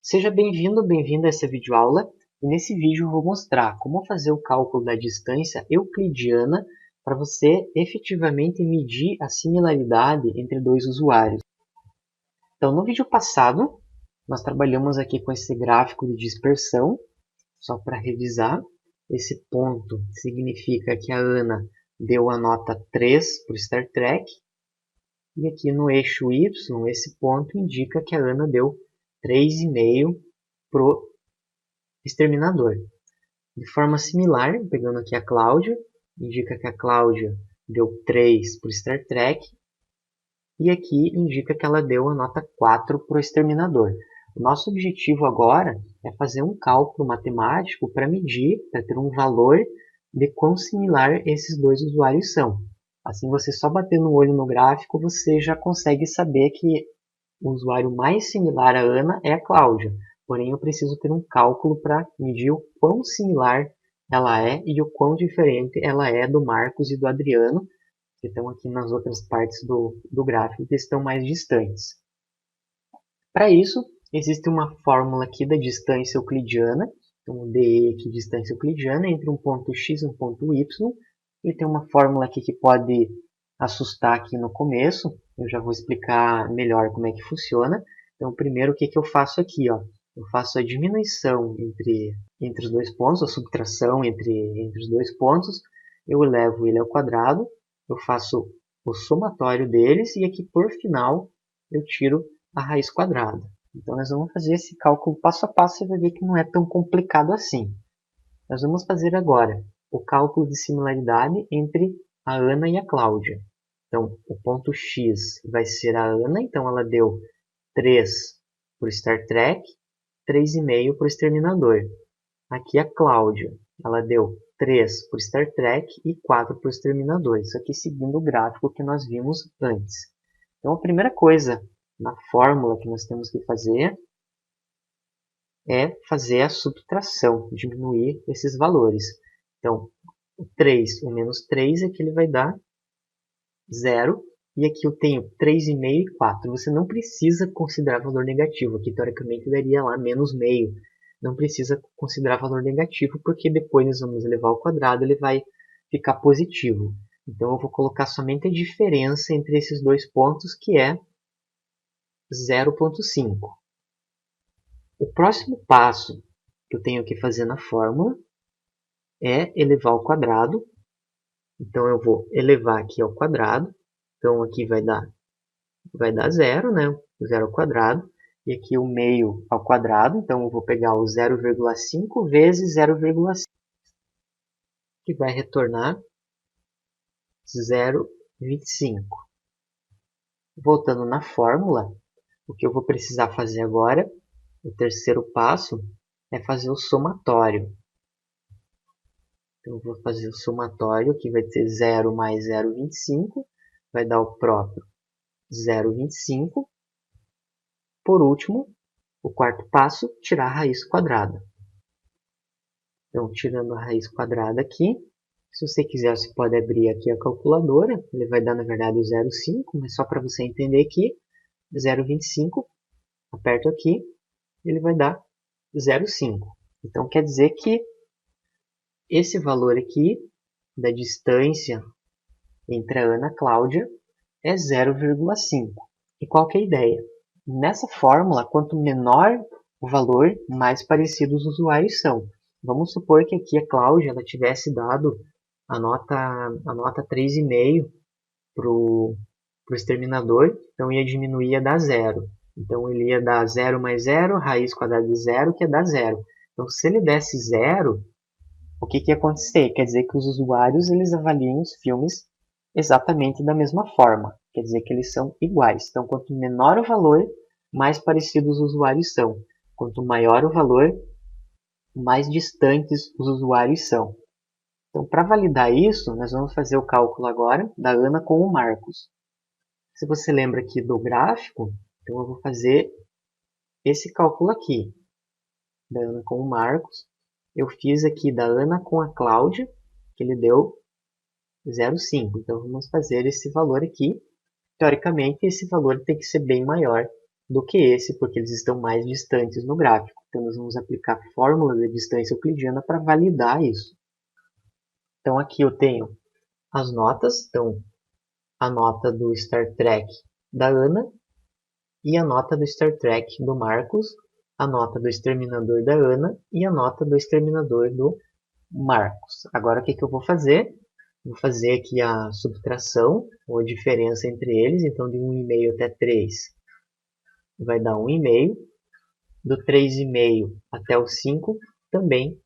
Seja bem-vindo ou bem-vinda a essa videoaula e nesse vídeo eu vou mostrar como fazer o cálculo da distância euclidiana para você efetivamente medir a similaridade entre dois usuários. Então, no vídeo passado, nós trabalhamos aqui com esse gráfico de dispersão, só para revisar. Esse ponto significa que a Ana deu a nota 3 para o Star Trek, e aqui no eixo Y, esse ponto indica que a Ana deu 3,5 para o Exterminador. De forma similar, pegando aqui a Cláudia, indica que a Cláudia deu 3 para o Star Trek, e aqui indica que ela deu a nota 4 para o Exterminador. O nosso objetivo agora é fazer um cálculo matemático para medir, para ter um valor de quão similar esses dois usuários são. Assim, você só batendo o olho no gráfico, você já consegue saber que o usuário mais similar à Ana é a Cláudia. Porém, eu preciso ter um cálculo para medir o quão similar ela é e o quão diferente ela é do Marcos e do Adriano, que estão aqui nas outras partes do gráfico, que estão mais distantes. Para isso, existe uma fórmula aqui da distância euclidiana, então o DE aqui, distância euclidiana, entre um ponto x e um ponto y, e tem uma fórmula aqui que pode assustar aqui no começo, eu já vou explicar melhor como é que funciona. Então, primeiro, o que eu faço aqui? Eu faço a diminuição entre os dois pontos, a subtração entre os dois pontos, eu elevo ele ao quadrado, eu faço o somatório deles, e aqui, por final, eu tiro a raiz quadrada. Então, nós vamos fazer esse cálculo passo a passo e vai ver que não é tão complicado assim. Nós vamos fazer agora o cálculo de similaridade entre a Ana e a Cláudia. Então, o ponto X vai ser a Ana, então ela deu 3 para o Star Trek, 3,5 para o Exterminador. Aqui a Cláudia, ela deu 3 para o Star Trek e 4 para o Exterminador. Isso aqui seguindo o gráfico que nós vimos antes. Então, a primeira coisa na fórmula que nós temos que fazer é fazer a subtração, diminuir esses valores. Então, o 3, o menos 3, aqui ele vai dar 0. E aqui eu tenho 3,5 e 4. Você não precisa considerar valor negativo. Aqui, teoricamente, daria lá menos meio. Não precisa considerar valor negativo, porque depois nós vamos elevar ao quadrado, ele vai ficar positivo. Então, eu vou colocar somente a diferença entre esses dois pontos, que é 0,5. O próximo passo que eu tenho que fazer na fórmula é elevar ao quadrado. Então, eu vou elevar aqui ao quadrado. Então, aqui vai dar 0, né? 0 ao quadrado. E aqui o meio ao quadrado. Então, eu vou pegar o 0,5 vezes 0,5, que vai retornar 0,25. Voltando na fórmula, o que eu vou precisar fazer agora, o terceiro passo, é fazer o somatório. Então, eu vou fazer o somatório, que vai ter 0 mais 0,25, vai dar o próprio 0,25. Por último, o quarto passo, tirar a raiz quadrada. Então, tirando a raiz quadrada aqui, se você quiser, você pode abrir aqui a calculadora, ele vai dar, na verdade, o 0,5, mas só para você entender aqui, 0,25, aperto aqui, ele vai dar 0,5. Então, quer dizer que esse valor aqui, da distância entre a Ana e a Cláudia, é 0,5. E qual que é a ideia? Nessa fórmula, quanto menor o valor, mais parecidos os usuários são. Vamos supor que aqui a Cláudia ela tivesse dado a nota 3,5 para o Exterminador, então ia diminuir, ia dar 0. Então ele ia dar 0 mais 0, raiz quadrada de 0, que ia dar 0. Então se ele desse 0, o que ia acontecer? Quer dizer que os usuários eles avaliam os filmes exatamente da mesma forma. Quer dizer que eles são iguais. Então, quanto menor o valor, mais parecidos os usuários são. Quanto maior o valor, mais distantes os usuários são. Então, para validar isso, nós vamos fazer o cálculo agora da Ana com o Marcos. Se você lembra aqui do gráfico, então eu vou fazer esse cálculo aqui, da Ana com o Marcos. Eu fiz aqui da Ana com a Cláudia, que ele deu 0,5. Então, vamos fazer esse valor aqui. Teoricamente, esse valor tem que ser bem maior do que esse, porque eles estão mais distantes no gráfico. Então, nós vamos aplicar a fórmula da distância euclidiana para validar isso. Então, aqui eu tenho as notas. Então, a nota do Star Trek da Ana e a nota do Star Trek do Marcos, a nota do Exterminador da Ana e a nota do Exterminador do Marcos. Agora, o que eu vou fazer? Vou fazer aqui a subtração, ou a diferença entre eles. Então, de 1,5 até 3 vai dar 1,5. Do 3,5 até o 5 também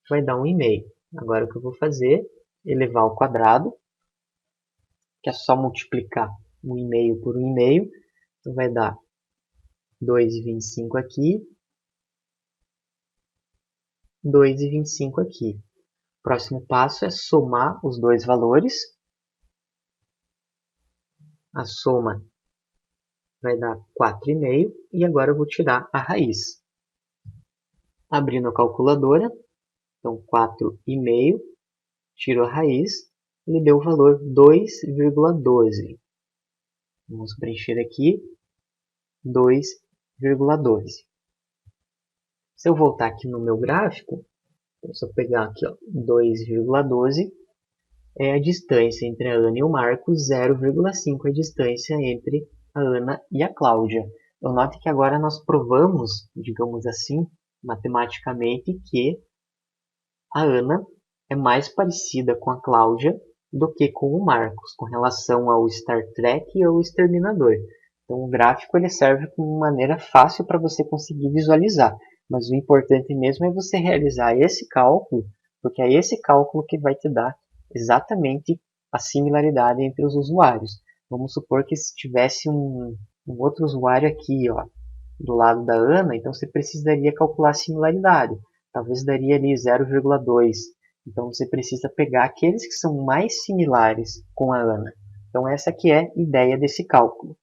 vai dar 1,5. Agora, o que eu vou fazer? Elevar ao quadrado, que é só multiplicar 1,5 por 1,5. Então, vai dar 2,25 aqui, 2,25 aqui. O próximo passo é somar os dois valores. A soma vai dar 4,5 e agora eu vou tirar a raiz. Abrindo a calculadora, então 4,5, tiro a raiz, ele deu o valor 2,12. Vamos preencher aqui 2,12. Se eu voltar aqui no meu gráfico, se eu pegar aqui 2,12, é a distância entre a Ana e o Marcos, 0,5 é a distância entre a Ana e a Cláudia. Eu noto que agora nós provamos, digamos assim, matematicamente, que a Ana é mais parecida com a Cláudia do que com o Marcos, com relação ao Star Trek e ao Exterminador. Então o gráfico ele serve como maneira fácil para você conseguir visualizar, mas o importante mesmo é você realizar esse cálculo, porque é esse cálculo que vai te dar exatamente a similaridade entre os usuários. Vamos supor que se tivesse um outro usuário aqui, ó, do lado da Ana, então você precisaria calcular a similaridade. Talvez daria ali 0,2. Então você precisa pegar aqueles que são mais similares com a Ana. Então essa aqui é a ideia desse cálculo.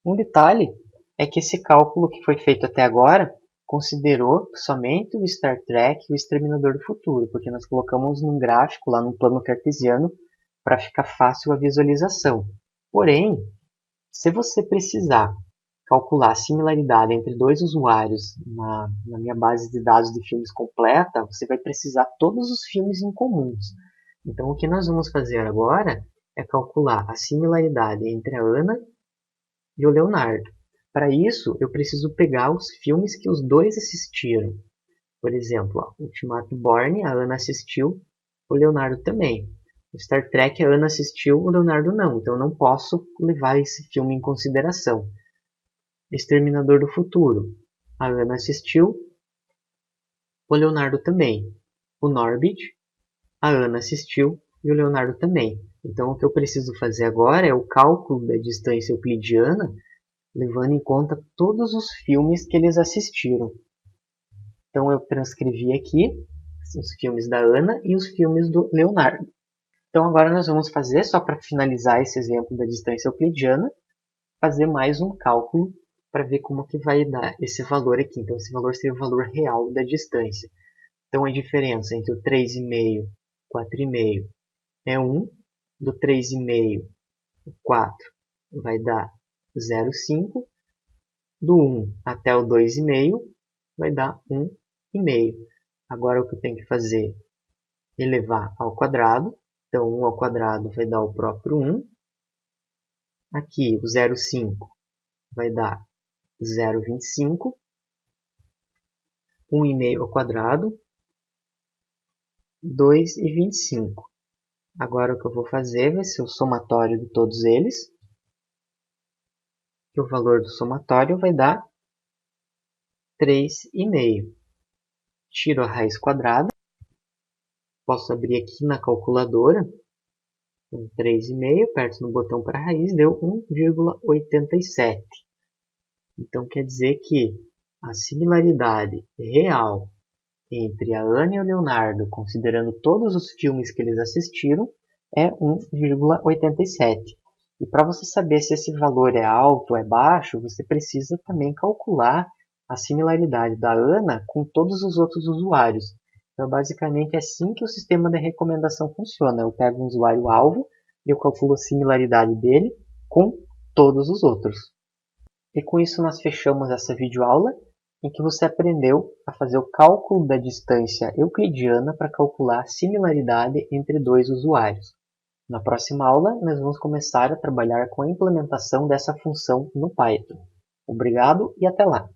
Um detalhe é que esse cálculo que foi feito até agora considerou somente o Star Trek e o Exterminador do Futuro, porque nós colocamos num gráfico, lá no plano cartesiano, para ficar fácil a visualização. Porém, se você precisar calcular a similaridade entre dois usuários na minha base de dados de filmes completa, você vai precisar todos os filmes em comuns. Então, o que nós vamos fazer agora é calcular a similaridade entre a Ana e o Leonardo. Para isso, eu preciso pegar os filmes que os dois assistiram. Por exemplo, ó, Ultimato Born, a Ana assistiu, o Leonardo também. O Star Trek, a Ana assistiu, o Leonardo não. Então, eu não posso levar esse filme em consideração. Exterminador do Futuro, a Ana assistiu, o Leonardo também. O Norbit, a Ana assistiu e o Leonardo também. Então, o que eu preciso fazer agora é o cálculo da distância euclidiana, levando em conta todos os filmes que eles assistiram. Então, eu transcrevi aqui os filmes da Ana e os filmes do Leonardo. Então, agora nós vamos fazer, só para finalizar esse exemplo da distância euclidiana, fazer mais um cálculo para ver como que vai dar esse valor aqui. Então, esse valor seria o valor real da distância. Então, a diferença entre o 3,5 e o 4,5 é 1. Do 3,5 ao 4 vai dar 0,5. Do 1 até o 2,5 vai dar 1,5. Agora, o que eu tenho que fazer? Elevar ao quadrado. Então, 1 ao quadrado vai dar o próprio 1. Aqui, o 0,5 vai dar 0,25. 1,5 ao quadrado, 2,25. Agora o que eu vou fazer vai ser o somatório de todos eles. E o valor do somatório vai dar 3,5. Tiro a raiz quadrada. Posso abrir aqui na calculadora. 3,5, aperto no botão para raiz, deu 1,87. Então quer dizer que a similaridade real entre a Ana e o Leonardo, considerando todos os filmes que eles assistiram, é 1,87. E para você saber se esse valor é alto ou é baixo, você precisa também calcular a similaridade da Ana com todos os outros usuários. Então, basicamente, é assim que o sistema de recomendação funciona. Eu pego um usuário-alvo e eu calculo a similaridade dele com todos os outros. E com isso nós fechamos essa videoaula em que você aprendeu a fazer o cálculo da distância euclidiana para calcular a similaridade entre dois usuários. Na próxima aula, nós vamos começar a trabalhar com a implementação dessa função no Python. Obrigado e até lá!